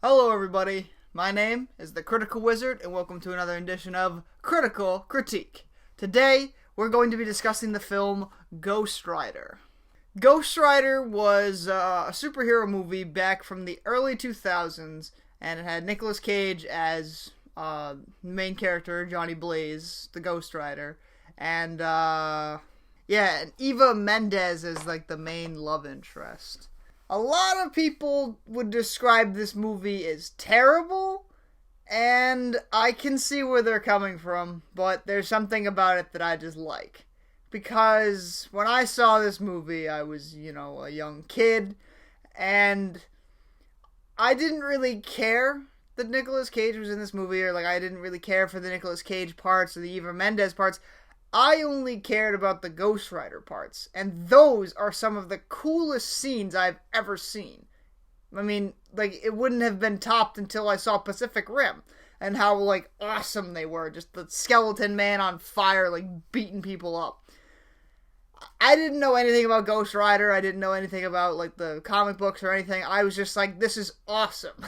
Hello everybody, my name is the Critical Wizard and welcome to another edition of Critical Critique. Today we're going to be discussing the film Ghost Rider. Ghost Rider was a superhero movie back from the early 2000s and it had Nicolas Cage as main character, Johnny Blaze, the Ghost Rider, and and Eva Mendes as like the main love interest. A lot of people would describe this movie as terrible, and I can see where they're coming from, but there's something about it that I just like. Because when I saw this movie, I was, a young kid, and I didn't really care that Nicolas Cage was in this movie, or I didn't really care for the Nicolas Cage parts or the Eva Mendes parts. I only cared about the Ghost Rider parts, and those are some of the coolest scenes I've ever seen. I mean, it wouldn't have been topped until I saw Pacific Rim, and how, awesome they were. Just the skeleton man on fire, beating people up. I didn't know anything about Ghost Rider, I didn't know anything about, the comic books or anything. I was just this is awesome.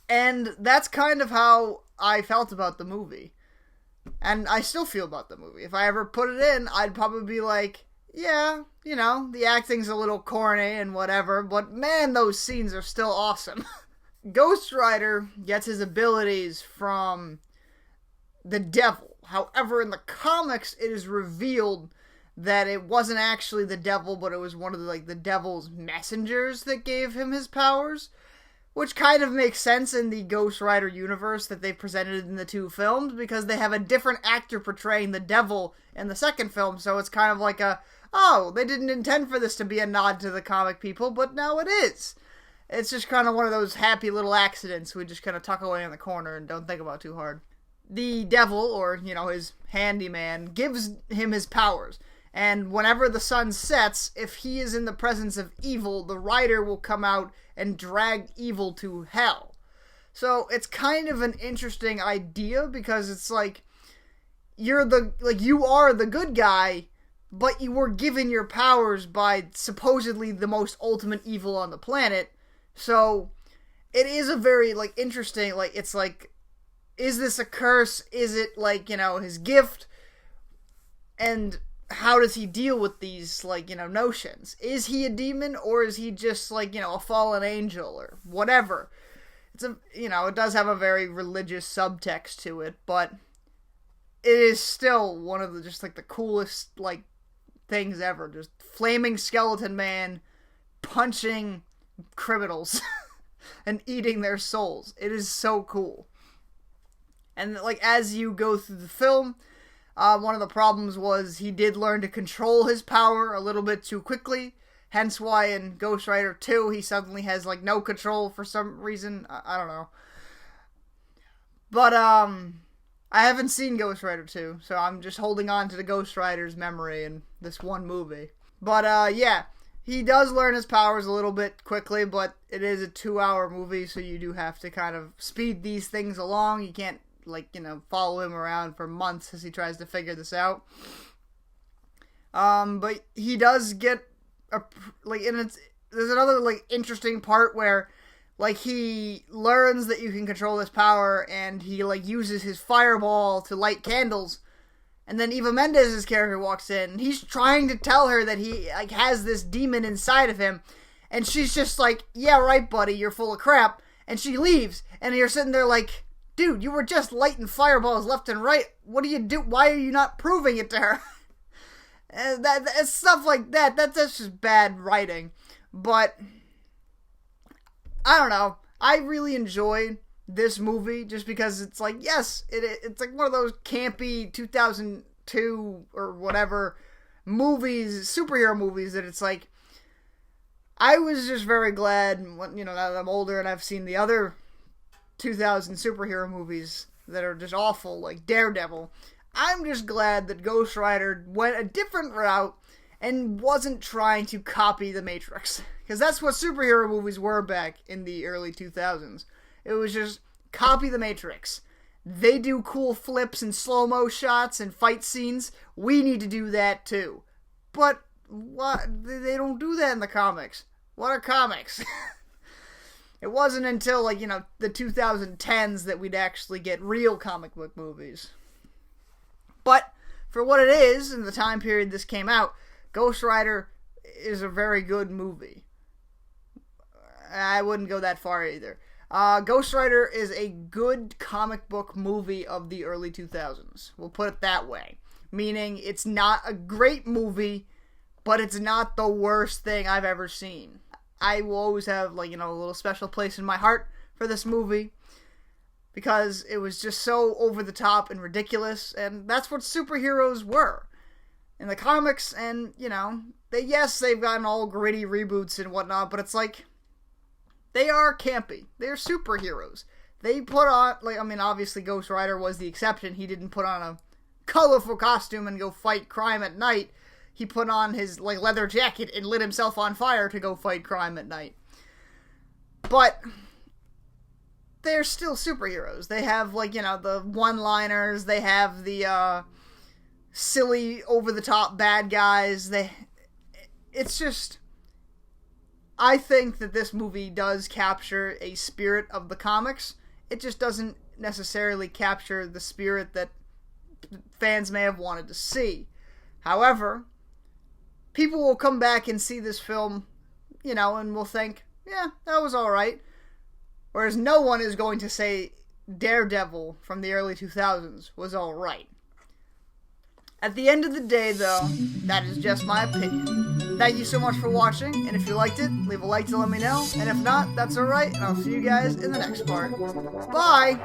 And that's kind of how I felt about the movie. And I still feel about the movie. If I ever put it in, I'd probably be the acting's a little corny and whatever, but man, those scenes are still awesome. Ghost Rider gets his abilities from the devil. However, in the comics, it is revealed that it wasn't actually the devil, but it was one of the devil's messengers that gave him his powers. Which kind of makes sense in the Ghost Rider universe that they presented in the two films, because they have a different actor portraying the devil in the second film, so it's kind of they didn't intend for this to be a nod to the comic people, but now it is. It's just kind of one of those happy little accidents we just kind of tuck away in the corner and don't think about too hard. The devil, or, his handyman, gives him his powers. And whenever the sun sets, if he is in the presence of evil, the rider will come out and drag evil to hell. So it's kind of an interesting idea, because it's you are the good guy, but you were given your powers by supposedly the most ultimate evil on the planet. So it is a very interesting, is this a curse? Is it his gift? And how does he deal with these, notions? Is he a demon, or is he just, a fallen angel, or whatever? It's it does have a very religious subtext to it, but it is still one of the coolest, things ever. Just flaming skeleton man punching criminals and eating their souls. It is so cool. And, as you go through the film, one of the problems was he did learn to control his power a little bit too quickly. Hence why in Ghost Rider 2 he suddenly has no control for some reason. I don't know. But I haven't seen Ghost Rider 2, so I'm just holding on to the Ghost Rider's memory in this one movie. But he does learn his powers a little bit quickly, but it is a 2-hour movie, so you do have to kind of speed these things along. You can't follow him around for months as he tries to figure this out. But he does get there's another interesting part where he learns that you can control this power, and he uses his fireball to light candles, and then Eva Mendes' character walks in, and he's trying to tell her that he has this demon inside of him, and she's just yeah, right, buddy, you're full of crap, and she leaves, and you're sitting there dude, you were just lighting fireballs left and right. What do you do? Why are you not proving it to her? that stuff like that. That's just bad writing. But I don't know. I really enjoyed this movie just because it's yes, it's one of those campy 2002 or whatever movies, superhero movies that it's I was just very glad, now that I'm older and I've seen the other 2000 superhero movies that are just awful, like Daredevil. I'm just glad that Ghost Rider went a different route and wasn't trying to copy The Matrix. Because that's what superhero movies were back in the early 2000s. It was just copy The Matrix. They do cool flips and slow-mo shots and fight scenes. We need to do that too. But what? They don't do that in the comics. What are comics? It wasn't until, like, the 2010s that we'd actually get real comic book movies. But for what it is, in the time period this came out, Ghost Rider is a very good movie. I wouldn't go that far either. Ghost Rider is a good comic book movie of the early 2000s. We'll put it that way. Meaning, it's not a great movie, but it's not the worst thing I've ever seen. I will always have, like, a little special place in my heart for this movie, because it was just so over the top and ridiculous, and that's what superheroes were in the comics. And they've gotten all gritty reboots and whatnot, but it's like, they are campy. They're superheroes. They put on, obviously Ghost Rider was the exception. He didn't put on a colorful costume and go fight crime at night. He put on his, leather jacket and lit himself on fire to go fight crime at night. But they're still superheroes. They have, the one-liners. They have the silly, over-the-top bad guys. It's just, I think that this movie does capture a spirit of the comics. It just doesn't necessarily capture the spirit that fans may have wanted to see. However, people will come back and see this film, and will think, yeah, that was alright. Whereas no one is going to say Daredevil from the early 2000s was alright. At the end of the day, though, that is just my opinion. Thank you so much for watching, and if you liked it, leave a like to let me know, and if not, that's alright, and I'll see you guys in the next part. Bye!